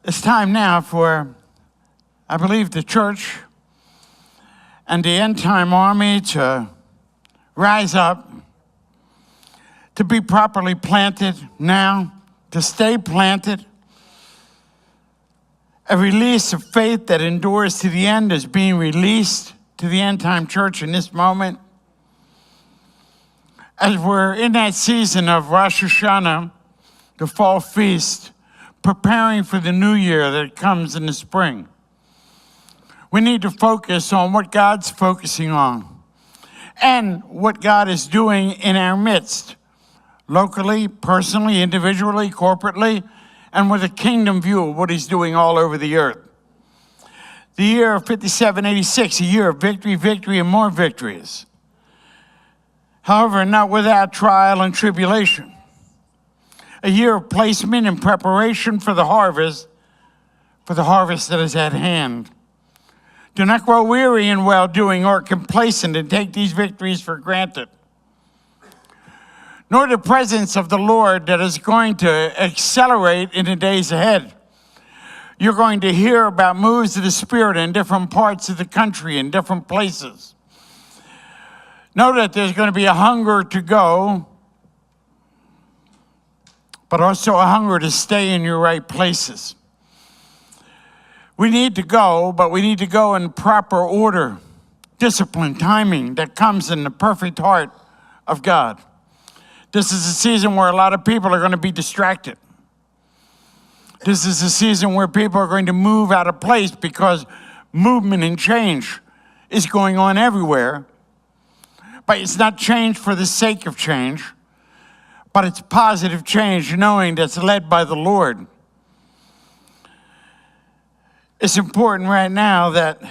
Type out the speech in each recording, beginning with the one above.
It's time now for, I believe, the church and the end-time army to rise up, to be properly planted now, to stay planted. A release of faith that endures to the end is being released to the end-time church in this moment. As we're in that season of Rosh Hashanah, the fall feast, preparing for the new year that comes in the spring, we need to focus on what God's focusing on and what God is doing in our midst, locally, personally, individually, corporately, and with a kingdom view of what he's doing all over the earth. The year of 5786, a year of victory, victory, and more victories. However, not without trial and tribulation. A year of placement and preparation for the harvest that is at hand. Do not grow weary in well-doing or complacent and take these victories for granted. Nor the presence of the Lord that is going to accelerate in the days ahead. You're going to hear about moves of the Spirit in different parts of the country, in different places. Know that there's going to be a hunger to go, but also a hunger to stay in your right places. We need to go, but we need to go in proper order, discipline, timing that comes in the perfect heart of God. This is a season where a lot of people are going to be distracted. This is a season where people are going to move out of place because movement and change is going on everywhere. But it's not change for the sake of change, but it's positive change, knowing that's led by the Lord. It's important right now that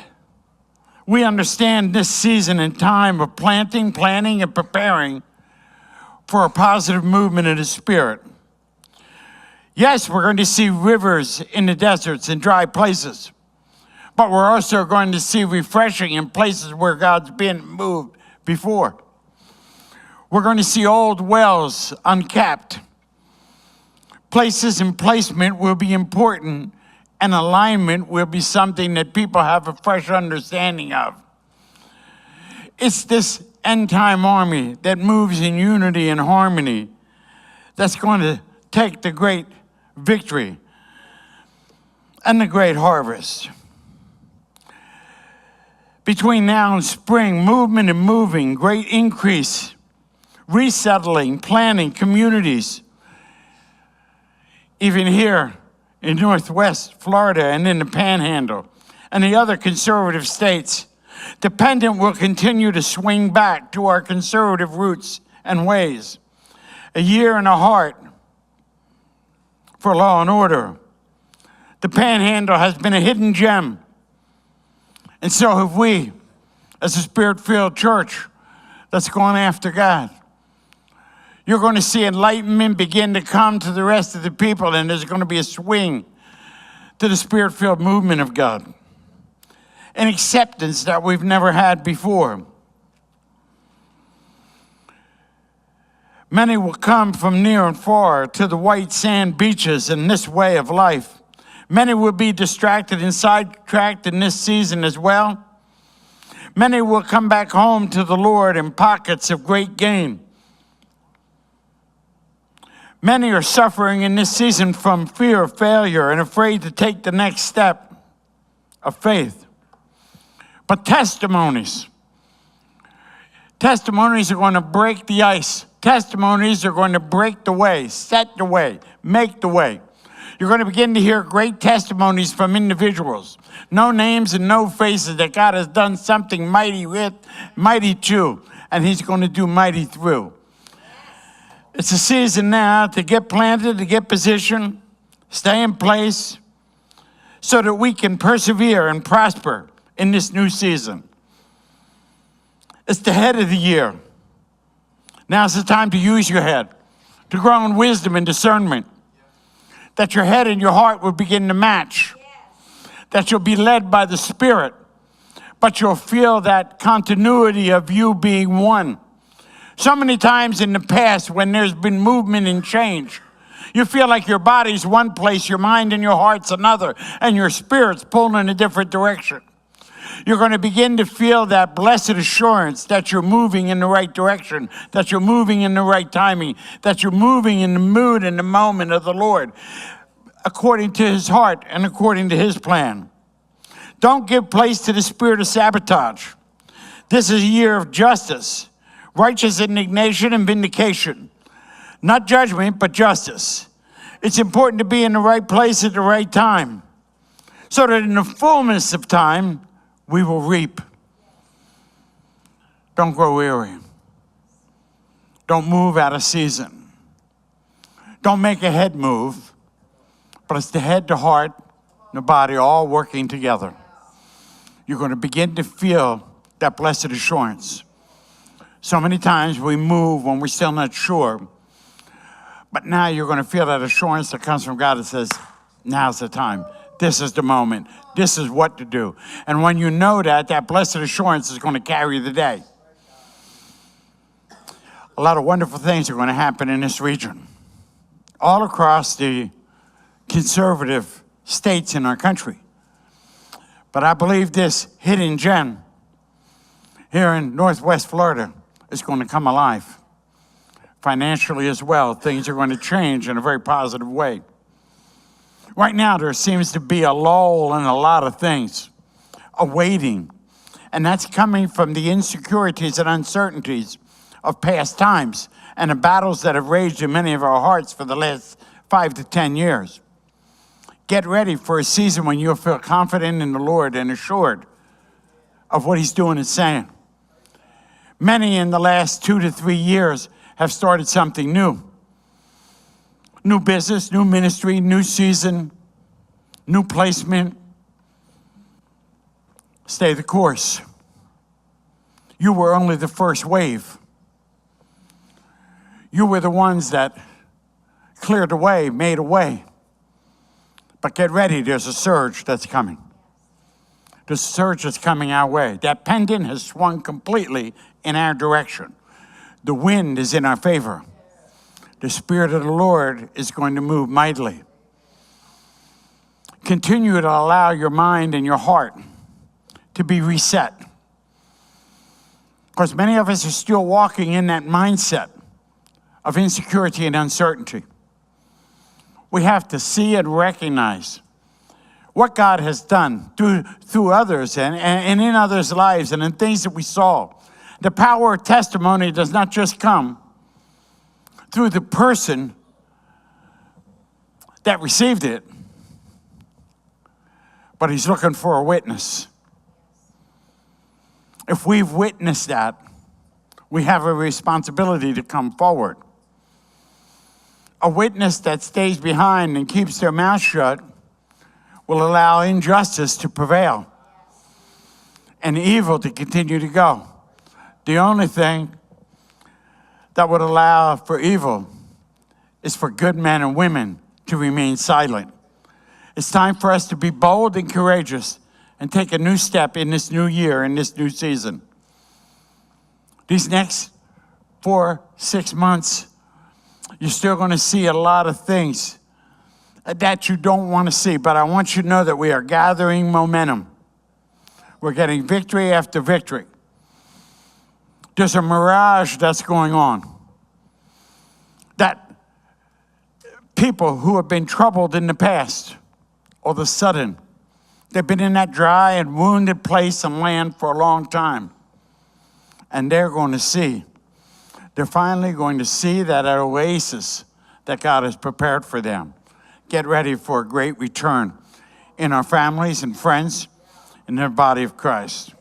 we understand this season and time of planting, planning, and preparing for a positive movement in the Spirit. Yes, we're going to see rivers in the deserts and dry places, but we're also going to see refreshing in places where God's been moved before. We're going to see old wells uncapped. Places and placement will be important, and alignment will be something that people have a fresh understanding of. It's this end-time army that moves in unity and harmony that's going to take the great victory and the great harvest. Between now and spring, movement and moving, great increase, resettling, planning communities, even here in Northwest Florida and in the Panhandle and the other conservative states. Dependent will continue to swing back to our conservative roots and ways. A year and a heart for law and order. The Panhandle has been a hidden gem, and so have we as a Spirit-filled church that's going after God. You're going to see enlightenment begin to come to the rest of the people, and there's going to be a swing to the Spirit-filled movement of God. An acceptance that we've never had before. Many will come from near and far to the white sand beaches in this way of life. Many will be distracted and sidetracked in this season as well. Many will come back home to the Lord in pockets of great gain. Many are suffering in this season from fear of failure and afraid to take the next step of faith. But testimonies are going to break the ice. Testimonies are going to break the way, set the way, make the way. You're going to begin to hear great testimonies from individuals. No names and no faces, that God has done something mighty with, mighty to, and he's going to do mighty through. It's a season now to get planted, to get positioned, stay in place, so that we can persevere and prosper in this new season. It's the head of the year. Now's the time to use your head, to grow in wisdom and discernment, that your head and your heart will begin to match, that you'll be led by the Spirit, but you'll feel that continuity of you being one. So many times in the past when there's been movement and change, You feel like your body's one place, your mind and your heart's another, and your spirit's pulling in a different direction. You're going to begin to feel that blessed assurance that you're moving in the right direction, that you're moving in the right timing, that you're moving in the mood and the moment of the Lord, according to his heart and according to his plan. Don't give place to the spirit of sabotage. This is a year of justice, righteous indignation, and vindication. Not judgment, but justice. It's important to be in the right place at the right time, so that in the fullness of time, we will reap. Don't grow weary. Don't move out of season. Don't make a head move, but it's the head, the heart, and the body all working together. You're going to begin to feel that blessed assurance. So many times we move when we're still not sure, but now you're going to feel that assurance that comes from God that says, now's the time. This is the moment. This is what to do. And when you know that, that blessed assurance is going to carry the day. A lot of wonderful things are going to happen in this region. All across the conservative states in our country. But I believe this hidden gem here in Northwest Florida is going to come alive. Financially as well, things are going to change in a very positive way. Right now, there seems to be a lull in a lot of things, a waiting. And that's coming from the insecurities and uncertainties of past times and the battles that have raged in many of our hearts for the last 5 to 10 years. Get ready for a season when you'll feel confident in the Lord and assured of what he's doing and saying. Many in the last 2 to 3 years have started something new. New business, new ministry, new season, new placement. Stay the course. You were only the first wave. You were the ones that cleared the way, made a way. But get ready, there's a surge that's coming. The surge is coming our way. That pendant has swung completely in our direction. The wind is in our favor. The Spirit of the Lord is going to move mightily. Continue to allow your mind and your heart to be reset. Because many of us are still walking in that mindset of insecurity and uncertainty. We have to see and recognize what God has done through others and in others' lives and in things that we saw. The power of testimony does not just come through the person that received it, but he's looking for a witness. If we've witnessed that, we have a responsibility to come forward. A witness that stays behind and keeps their mouth shut will allow injustice to prevail and evil to continue to go. The only thing that would allow for evil is for good men and women to remain silent. It's time for us to be bold and courageous and take a new step in this new year, in this new season. These next 4-6 months, you're still going to see a lot of things that you don't want to see, but I want you to know that we are gathering momentum. We're getting victory after victory. There's a mirage that's going on. That people who have been troubled in the past, all of a sudden, they've been in that dry and wounded place and land for a long time. And they're going to see. They're finally going to see that oasis that God has prepared for them. Get ready for a great return in our families and friends in the body of Christ.